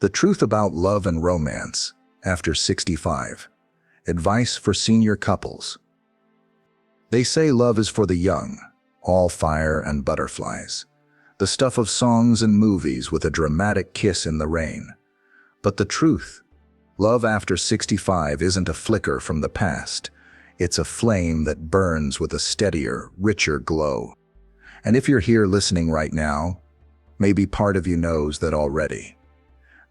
The truth about love and romance after 65. Advice for senior couples. They say love is for the young, all fire and butterflies, the stuff of songs and movies with a dramatic kiss in the rain. But the truth, love after 65 isn't a flicker from the past. It's a flame that burns with a steadier, richer glow. And if you're here listening right now, maybe part of you knows that already.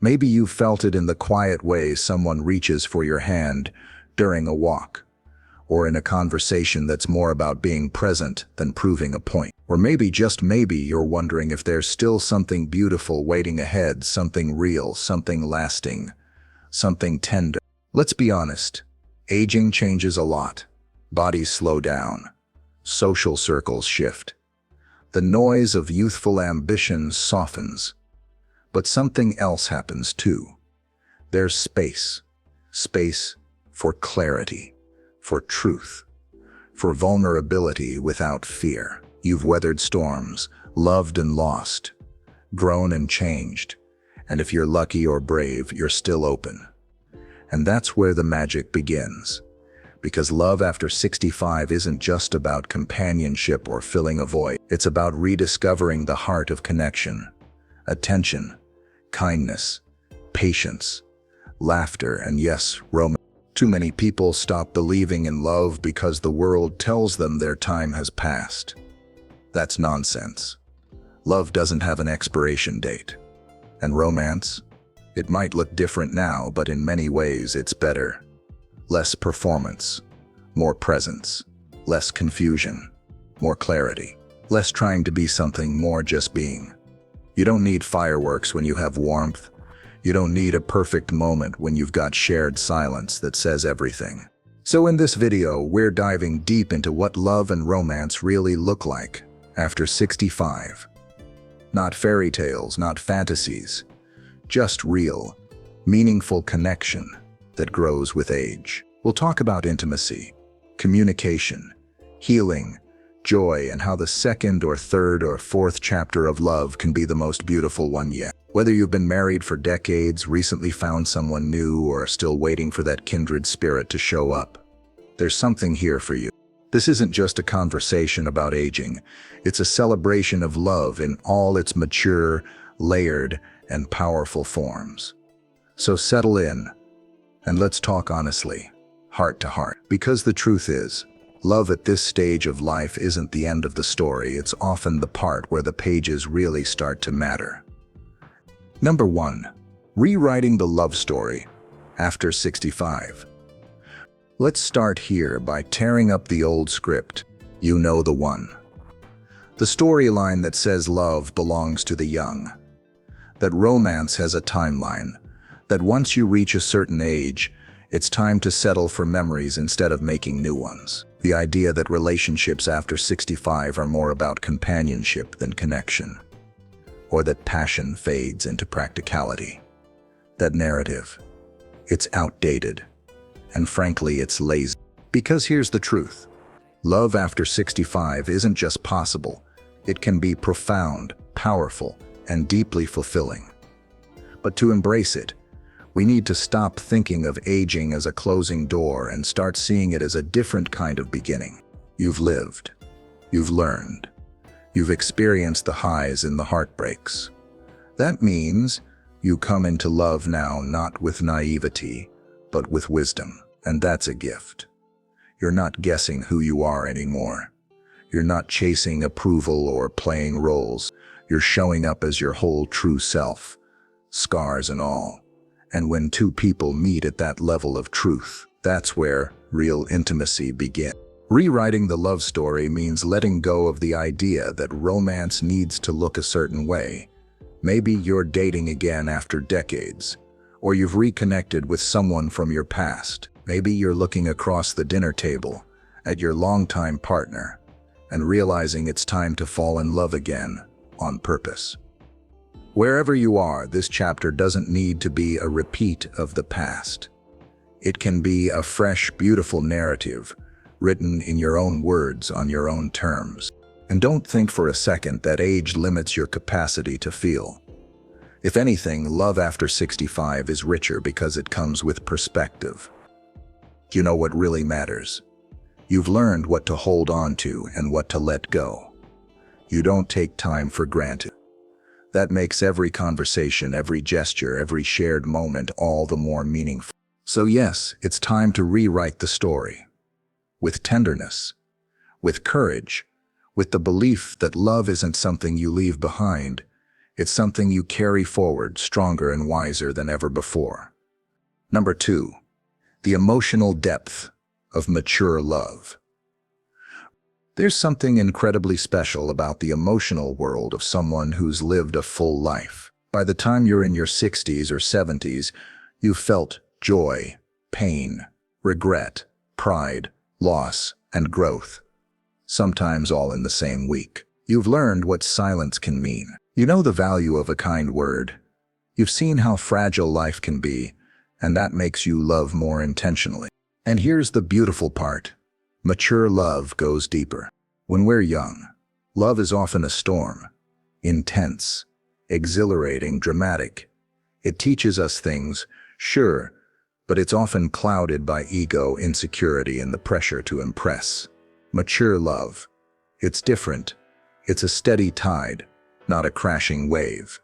Maybe you've felt it in the quiet way someone reaches for your hand during a walk, or in a conversation that's more about being present than proving a point. Or maybe, just maybe, you're wondering if there's still something beautiful waiting ahead, something real, something lasting, something tender. Let's be honest, aging changes a lot. Bodies slow down, social circles shift. The noise of youthful ambition softens. But something else happens too. There's space. Space for clarity, for truth, for vulnerability without fear. You've weathered storms, loved and lost, grown and changed. And if you're lucky or brave, you're still open. And that's where the magic begins. Because love after 65 isn't just about companionship or filling a void. It's about rediscovering the heart of connection, attention, kindness, patience, laughter, and yes, romance. Too many people stop believing in love because the world tells them their time has passed. That's nonsense. Love doesn't have an expiration date. And romance? It might look different now, but in many ways it's better. Less performance, more presence, less confusion, more clarity, less trying to be something, more just being. You don't need fireworks when you have warmth. You don't need a perfect moment when you've got shared silence that says everything. So in this video, we're diving deep into what love and romance really look like after 65. Not fairy tales, not fantasies, just real, meaningful connection that grows with age. We'll talk about intimacy, communication, healing, joy, and how the second or third or fourth chapter of love can be the most beautiful one yet. Whether you've been married for decades, recently found someone new, or are still waiting for that kindred spirit to show up, there's something here for you. This isn't just a conversation about aging. It's a celebration of love in all its mature, layered, and powerful forms. So settle in, and let's talk honestly, heart to heart. Because the truth is, love at this stage of life isn't the end of the story. It's often the part where the pages really start to matter. Number 1. Rewriting the love story after 65. Let's start here by tearing up the old script. You know the one. The storyline that says love belongs to the young. That romance has a timeline. That once you reach a certain age, it's time to settle for memories instead of making new ones. The idea that relationships after 65 are more about companionship than connection. Or that passion fades into practicality. That narrative, it's outdated. And frankly, it's lazy. Because here's the truth. Love after 65 isn't just possible. It can be profound, powerful, and deeply fulfilling. But to embrace it, we need to stop thinking of aging as a closing door and start seeing it as a different kind of beginning. You've lived. You've learned. You've experienced the highs and the heartbreaks. That means you come into love now not with naivety, but with wisdom, and that's a gift. You're not guessing who you are anymore. You're not chasing approval or playing roles. You're showing up as your whole true self, scars and all. And when two people meet at that level of truth, that's where real intimacy begins. Rewriting the love story means letting go of the idea that romance needs to look a certain way. Maybe you're dating again after decades, or you've reconnected with someone from your past. Maybe you're looking across the dinner table at your longtime partner and realizing it's time to fall in love again on purpose. Wherever you are, this chapter doesn't need to be a repeat of the past. It can be a fresh, beautiful narrative, written in your own words on your own terms. And don't think for a second that age limits your capacity to feel. If anything, love after 65 is richer because it comes with perspective. You know what really matters. You've learned what to hold on to and what to let go. You don't take time for granted. That makes every conversation, every gesture, every shared moment all the more meaningful. So yes, it's time to rewrite the story. With tenderness, with courage, with the belief that love isn't something you leave behind, it's something you carry forward stronger and wiser than ever before. Number 2, the emotional depth of mature love. There's something incredibly special about the emotional world of someone who's lived a full life. By the time you're in your 60s or 70s, you've felt joy, pain, regret, pride, loss, and growth. Sometimes all in the same week. You've learned what silence can mean. You know the value of a kind word. You've seen how fragile life can be, and that makes you love more intentionally. And here's the beautiful part. Mature love goes deeper. When we're young, love is often a storm. Intense, exhilarating, dramatic. It teaches us things, sure, but it's often clouded by ego, insecurity, and the pressure to impress. Mature love. It's different. It's a steady tide, not a crashing wave.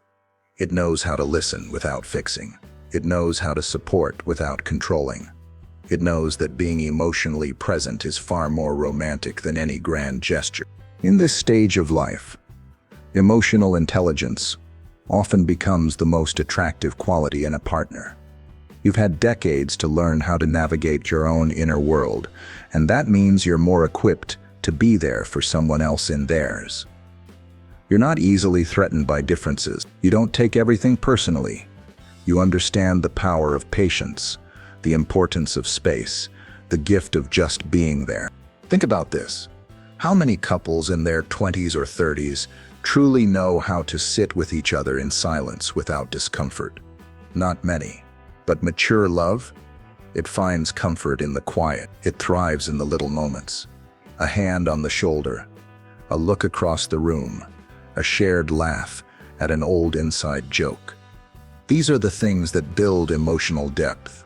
It knows how to listen without fixing. It knows how to support without controlling. It knows that being emotionally present is far more romantic than any grand gesture. In this stage of life, emotional intelligence often becomes the most attractive quality in a partner. You've had decades to learn how to navigate your own inner world, and that means you're more equipped to be there for someone else in theirs. You're not easily threatened by differences. You don't take everything personally. You understand the power of patience, the importance of space, the gift of just being there. Think about this. How many couples in their 20s or 30s truly know how to sit with each other in silence without discomfort? Not many. But mature love? It finds comfort in the quiet. It thrives in the little moments. A hand on the shoulder, a look across the room, a shared laugh at an old inside joke. These are the things that build emotional depth.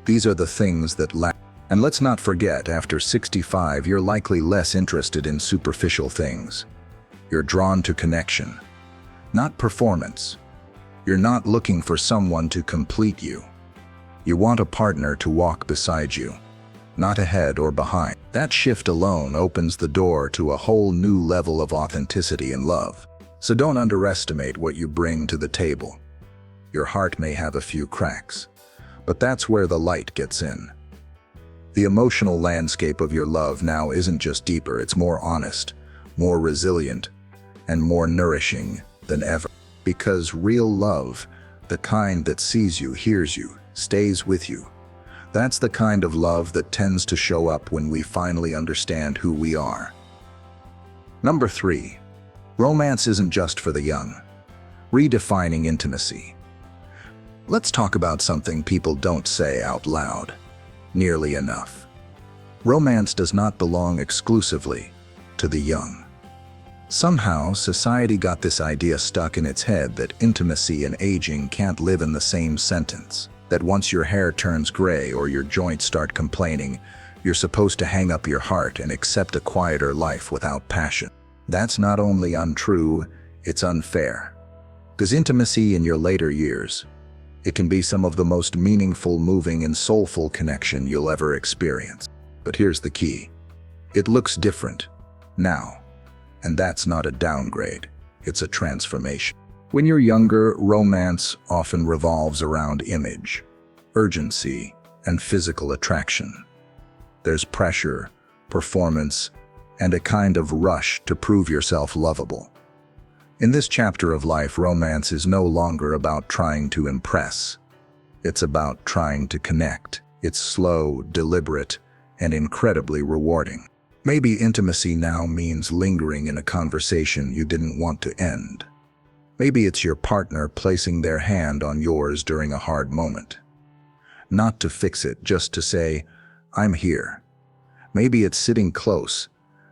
These are the things that last. And let's not forget, after 65, you're likely less interested in superficial things. You're drawn to connection, not performance. You're not looking for someone to complete you. You want a partner to walk beside you, not ahead or behind. That shift alone opens the door to a whole new level of authenticity and love. So don't underestimate what you bring to the table. Your heart may have a few cracks, but that's where the light gets in. The emotional landscape of your love now isn't just deeper, it's more honest, more resilient, and more nourishing than ever. Because real love, the kind that sees you, hears you, stays with you, that's the kind of love that tends to show up when we finally understand who we are. Number 3, romance isn't just for the young. Redefining intimacy. Let's talk about something people don't say out loud nearly enough. Romance does not belong exclusively to the young. Somehow, society got this idea stuck in its head that intimacy and aging can't live in the same sentence. That once your hair turns gray or your joints start complaining, you're supposed to hang up your heart and accept a quieter life without passion. That's not only untrue, it's unfair. Because intimacy in your later years, it can be some of the most meaningful, moving, and soulful connection you'll ever experience. But here's the key. It looks different now. And that's not a downgrade, it's a transformation. When you're younger, romance often revolves around image, urgency, and physical attraction. There's pressure, performance, and a kind of rush to prove yourself lovable. In this chapter of life, romance is no longer about trying to impress. It's about trying to connect. It's slow, deliberate, and incredibly rewarding. Maybe intimacy now means lingering in a conversation you didn't want to end. Maybe it's your partner placing their hand on yours during a hard moment. Not to fix it, just to say, I'm here. Maybe it's sitting close,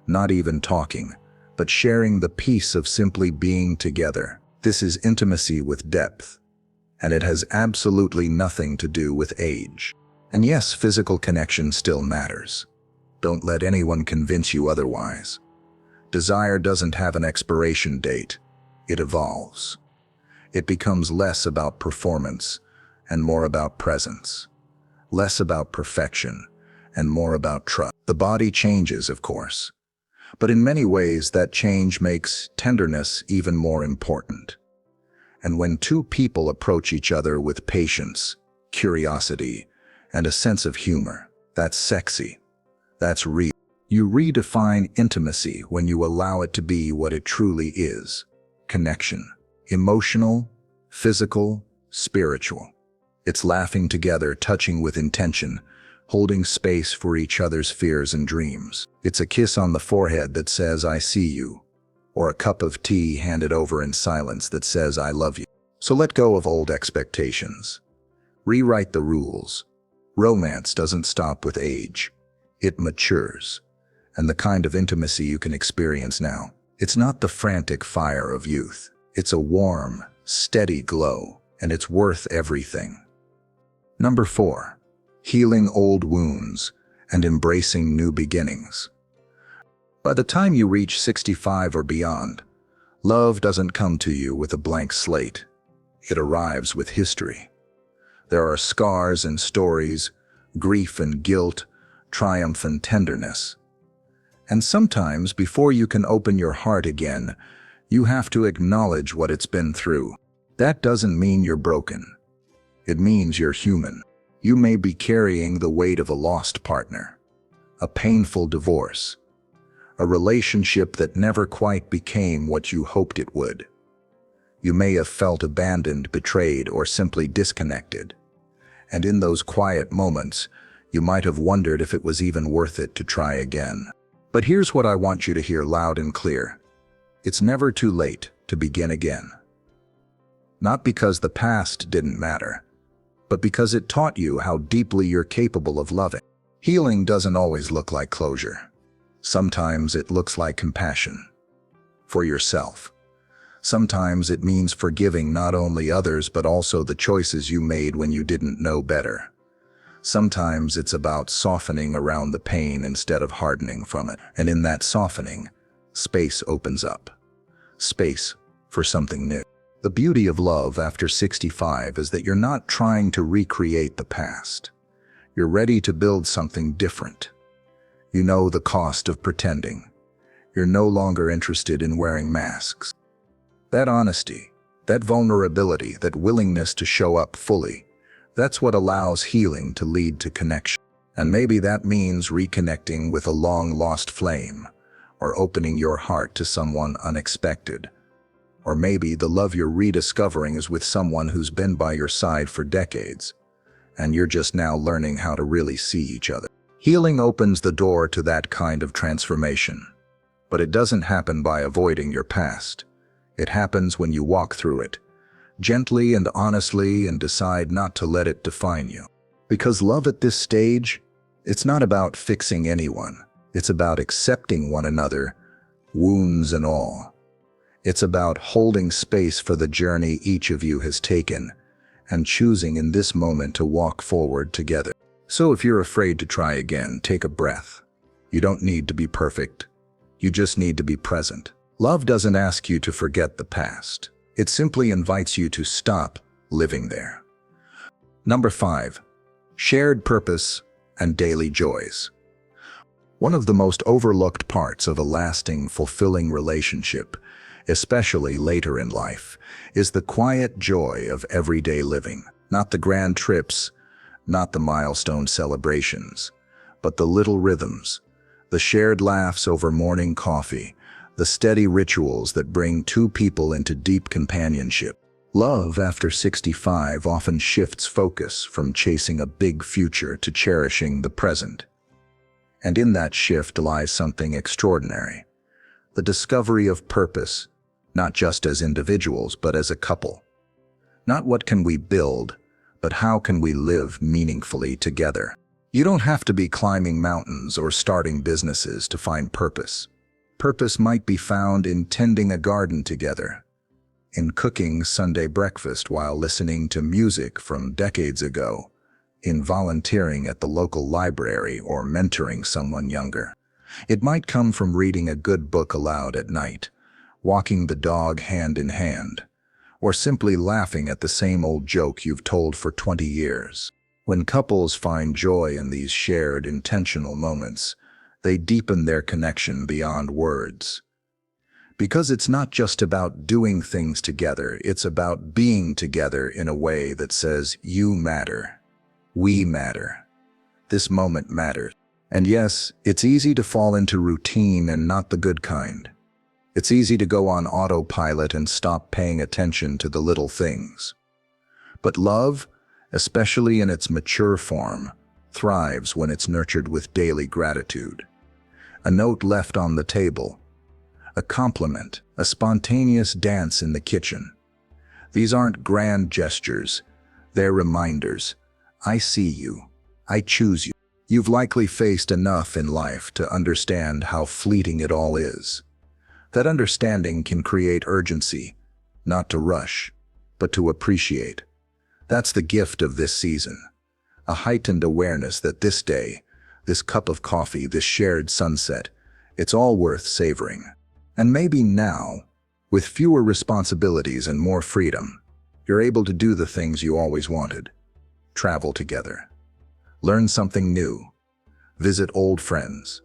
not even talking, but sharing the peace of simply being together. This is intimacy with depth, and it has absolutely nothing to do with age. And yes, physical connection still matters. Don't let anyone convince you otherwise. Desire doesn't have an expiration date. It evolves. It becomes less about performance and more about presence. Less about perfection and more about trust. The body changes, of course. But in many ways, that change makes tenderness even more important. And when two people approach each other with patience, curiosity, and a sense of humor, that's sexy. That's real. You redefine intimacy when you allow it to be what it truly is: connection. Emotional, physical, spiritual. It's laughing together, touching with intention, holding space for each other's fears and dreams. It's a kiss on the forehead that says, "I see you," or a cup of tea handed over in silence that says, "I love you." So let go of old expectations. Rewrite the rules. Romance doesn't stop with age. It matures. And the kind of intimacy you can experience now, it's not the frantic fire of youth. It's a warm, steady glow, and it's worth everything. Number 4. Healing old wounds and embracing new beginnings. By the time you reach 65 or beyond, love doesn't come to you with a blank slate. It arrives with history. There are scars and stories, grief and guilt, triumph and tenderness. And sometimes, before you can open your heart again, you have to acknowledge what it's been through. That doesn't mean you're broken. It means you're human. You may be carrying the weight of a lost partner, a painful divorce, a relationship that never quite became what you hoped it would. You may have felt abandoned, betrayed, or simply disconnected. And in those quiet moments, you might have wondered if it was even worth it to try again. But here's what I want you to hear loud and clear. It's never too late to begin again. Not because the past didn't matter, but because it taught you how deeply you're capable of loving. Healing doesn't always look like closure. Sometimes it looks like compassion for yourself. Sometimes it means forgiving not only others but also the choices you made when you didn't know better. Sometimes it's about softening around the pain instead of hardening from it. And in that softening, space opens up. Space for something new. The beauty of love after 65 is that you're not trying to recreate the past. You're ready to build something different. You know the cost of pretending. You're no longer interested in wearing masks. That honesty, that vulnerability, that willingness to show up fully, that's what allows healing to lead to connection. And maybe that means reconnecting with a long-lost flame, or opening your heart to someone unexpected. Or maybe the love you're rediscovering is with someone who's been by your side for decades, and you're just now learning how to really see each other. Healing opens the door to that kind of transformation. But it doesn't happen by avoiding your past. It happens when you walk through it, gently and honestly, and decide not to let it define you. Because love at this stage, it's not about fixing anyone. It's about accepting one another, wounds and all. It's about holding space for the journey each of you has taken, and choosing in this moment to walk forward together. So if you're afraid to try again, take a breath. You don't need to be perfect. You just need to be present. Love doesn't ask you to forget the past. It simply invites you to stop living there. Number 5. Shared purpose and daily joys. One of the most overlooked parts of a lasting, fulfilling relationship, especially later in life, is the quiet joy of everyday living. Not the grand trips, not the milestone celebrations, but the little rhythms, the shared laughs over morning coffee, the steady rituals that bring two people into deep companionship. Love after 65 often shifts focus from chasing a big future to cherishing the present. And in that shift lies something extraordinary. The discovery of purpose, not just as individuals, but as a couple. Not what can we build, but how can we live meaningfully together. You don't have to be climbing mountains or starting businesses to find purpose. Purpose might be found in tending a garden together, in cooking Sunday breakfast while listening to music from decades ago, in volunteering at the local library or mentoring someone younger. It might come from reading a good book aloud at night, walking the dog hand in hand, or simply laughing at the same old joke you've told for 20 years. When couples find joy in these shared, intentional moments, they deepen their connection beyond words. Because it's not just about doing things together, it's about being together in a way that says, you matter, we matter, this moment matters. And yes, it's easy to fall into routine and not the good kind. It's easy to go on autopilot and stop paying attention to the little things. But love, especially in its mature form, thrives when it's nurtured with daily gratitude. A note left on the table, a compliment, a spontaneous dance in the kitchen. These aren't grand gestures, they're reminders. I see you, I choose you. You've likely faced enough in life to understand how fleeting it all is. That understanding can create urgency, not to rush, but to appreciate. That's the gift of this season, a heightened awareness that this day, this cup of coffee, this shared sunset, it's all worth savoring. And maybe now, with fewer responsibilities and more freedom, you're able to do the things you always wanted. Travel together. Learn something new. Visit old friends.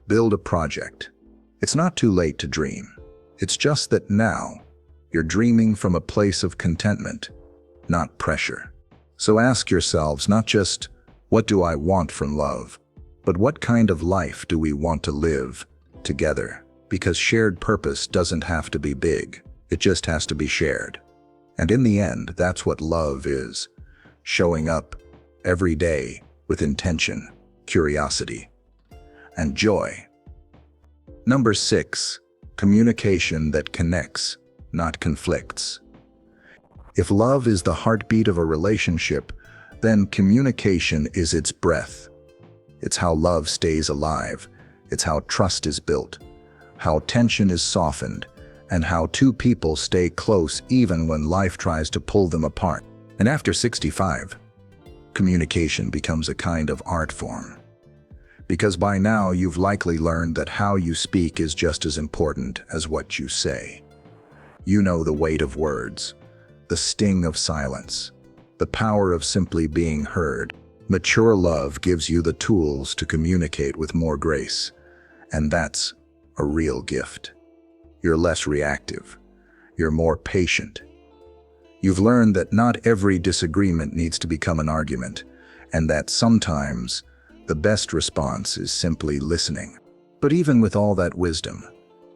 Build a project. It's not too late to dream. It's just that now, you're dreaming from a place of contentment, not pressure. So ask yourselves not just, what do I want from love, but what kind of life do we want to live together? Because shared purpose doesn't have to be big, it just has to be shared. And in the end, that's what love is. Showing up every day with intention, curiosity, and joy. Number 6, communication that connects, not conflicts. If love is the heartbeat of a relationship, then communication is its breath. It's how love stays alive. It's how trust is built, how tension is softened, and how two people stay close even when life tries to pull them apart. And after 65, communication becomes a kind of art form. Because by now you've likely learned that how you speak is just as important as what you say. You know the weight of words, the sting of silence, the power of simply being heard. Mature love gives you the tools to communicate with more grace, and that's a real gift. You're less reactive. You're more patient. You've learned that not every disagreement needs to become an argument, and that sometimes the best response is simply listening. But even with all that wisdom,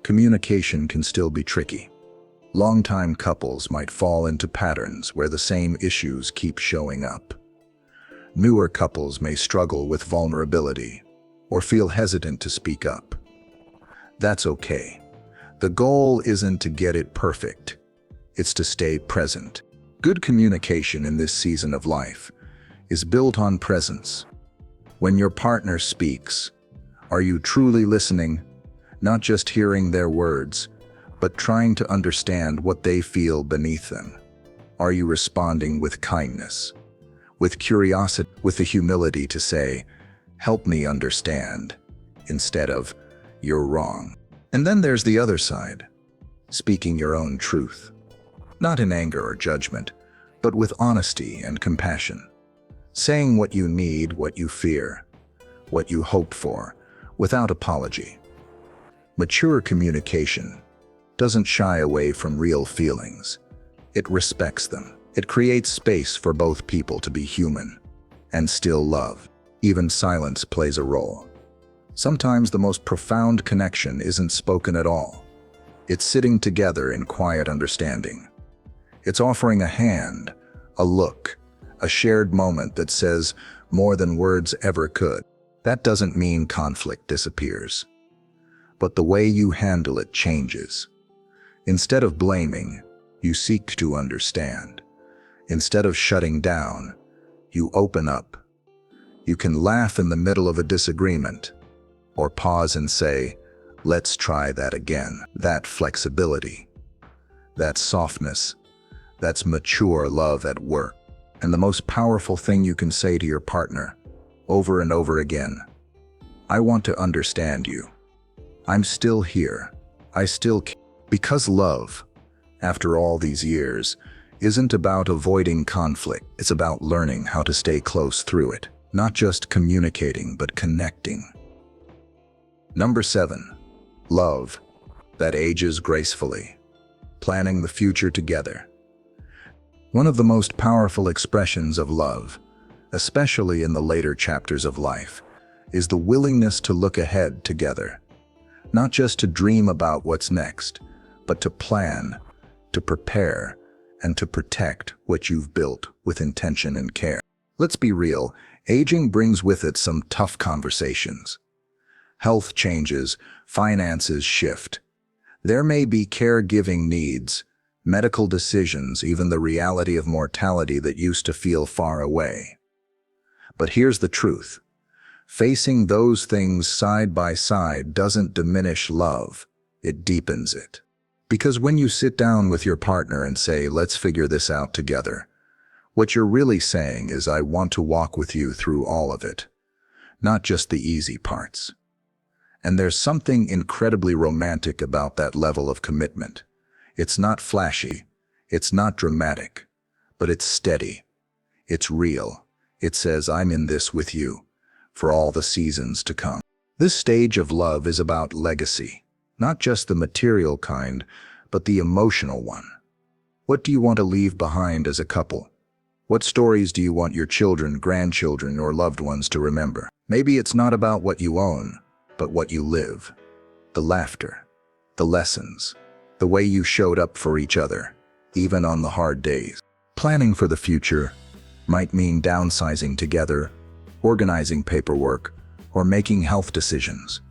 communication can still be tricky. Longtime couples might fall into patterns where the same issues keep showing up. Newer couples may struggle with vulnerability or feel hesitant to speak up. That's okay. The goal isn't to get it perfect. It's to stay present. Good communication in this season of life is built on presence. When your partner speaks, are you truly listening, not just hearing their words, but trying to understand what they feel beneath them? Are you responding with kindness, with curiosity, with the humility to say, help me understand, instead of, you're wrong? And then there's the other side, speaking your own truth. Not in anger or judgment, but with honesty and compassion. Saying what you need, what you fear, what you hope for, without apology. Mature communication doesn't shy away from real feelings. It respects them. It creates space for both people to be human and still love. Even silence plays a role. Sometimes the most profound connection isn't spoken at all. It's sitting together in quiet understanding. It's offering a hand, a look, a shared moment that says more than words ever could. That doesn't mean conflict disappears, but the way you handle it changes. Instead of blaming, you seek to understand. Instead of shutting down, you open up. You can laugh in the middle of a disagreement, or pause and say, let's try that again. That flexibility, That's softness. That's mature love at work. And the most powerful thing you can say to your partner, over and over again, I want to understand you. I'm still here. I still care. Because love, after all these years, isn't about avoiding conflict. It's about learning how to stay close through it. Not just communicating, but connecting. Number 7. Love that ages gracefully. Planning the future together. One of the most powerful expressions of love, especially in the later chapters of life, is the willingness to look ahead together. Not just to dream about what's next, but to plan, to prepare, and to protect what you've built with intention and care. Let's be real, aging brings with it some tough conversations. Health changes, finances shift. There may be caregiving needs, medical decisions, even the reality of mortality that used to feel far away. But here's the truth. Facing those things side by side doesn't diminish love, it deepens it. Because when you sit down with your partner and say, let's figure this out together, what you're really saying is, I want to walk with you through all of it, not just the easy parts. And there's something incredibly romantic about that level of commitment. It's not flashy, it's not dramatic, but it's steady. It's real. It says, I'm in this with you, for all the seasons to come. This stage of love is about legacy, not just the material kind, but the emotional one. What do you want to leave behind as a couple? What stories do you want your children, grandchildren, or loved ones to remember? Maybe it's not about what you own, but what you live. The laughter, the lessons, the way you showed up for each other, even on the hard days. Planning for the future might mean downsizing together, organizing paperwork, or making health decisions.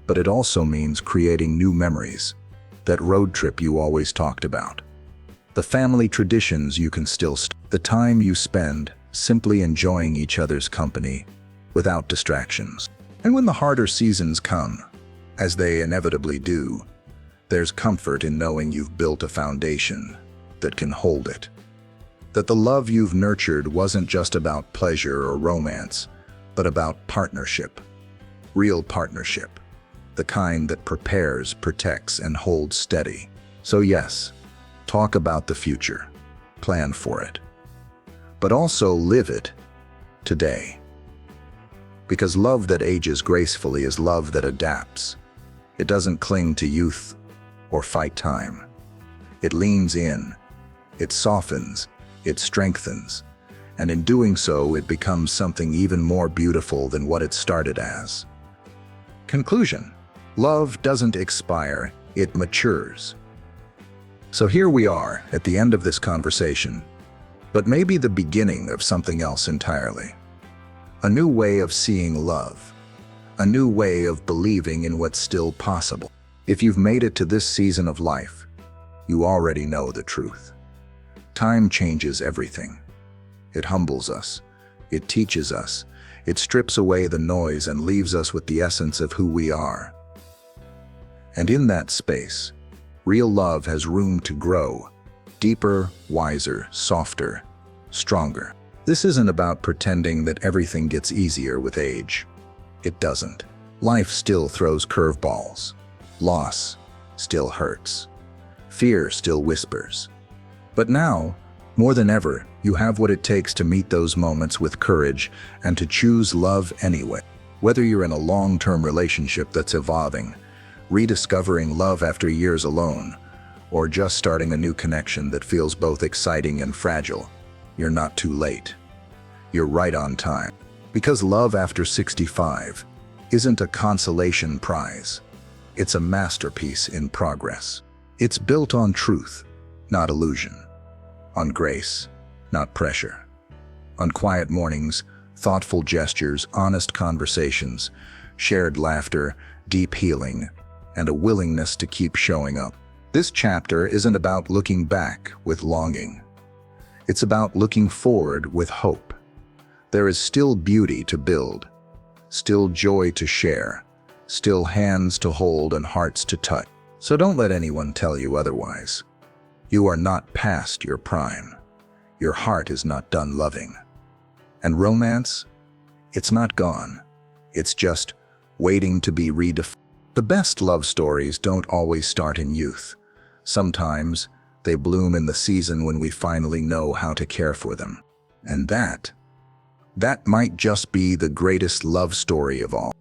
But it also means creating new memories, that road trip you always talked about. The family traditions you can still the time you spend simply enjoying each other's company without distractions. And when the harder seasons come, as they inevitably do, there's comfort in knowing you've built a foundation that can hold it. That the love you've nurtured wasn't just about pleasure or romance, but about partnership. Real partnership. The kind that prepares, protects, and holds steady. So yes, talk about the future. Plan for it. But also live it today. Because love that ages gracefully is love that adapts. It doesn't cling to youth or fight time. It leans in. It softens. It strengthens. And in doing so, it becomes something even more beautiful than what it started as. Conclusion. Love doesn't expire, it matures. So here we are at the end of this conversation, but maybe the beginning of something else entirely. A new way of seeing love. A new way of believing in what's still possible. If you've made it to this season of life, you already know the truth. Time changes everything. It humbles us. It teaches us. It strips away the noise and leaves us with the essence of who we are. And in that space, real love has room to grow. Deeper, wiser, softer, stronger. This isn't about pretending that everything gets easier with age. It doesn't. Life still throws curveballs. Loss still hurts. Fear still whispers. But now, more than ever, you have what it takes to meet those moments with courage and to choose love anyway. Whether you're in a long-term relationship that's evolving, rediscovering love after years alone, or just starting a new connection that feels both exciting and fragile, you're not too late. You're right on time. Because love after 65 isn't a consolation prize. It's a masterpiece in progress. It's built on truth, not illusion. On grace, not pressure. On quiet mornings, thoughtful gestures, honest conversations, shared laughter, deep healing, and a willingness to keep showing up. This chapter isn't about looking back with longing. It's about looking forward with hope. There is still beauty to build, still joy to share, still hands to hold and hearts to touch. So don't let anyone tell you otherwise. You are not past your prime. Your heart is not done loving. And romance? It's not gone. It's just waiting to be redefined. The best love stories don't always start in youth. Sometimes they bloom in the season when we finally know how to care for them. And that might just be the greatest love story of all.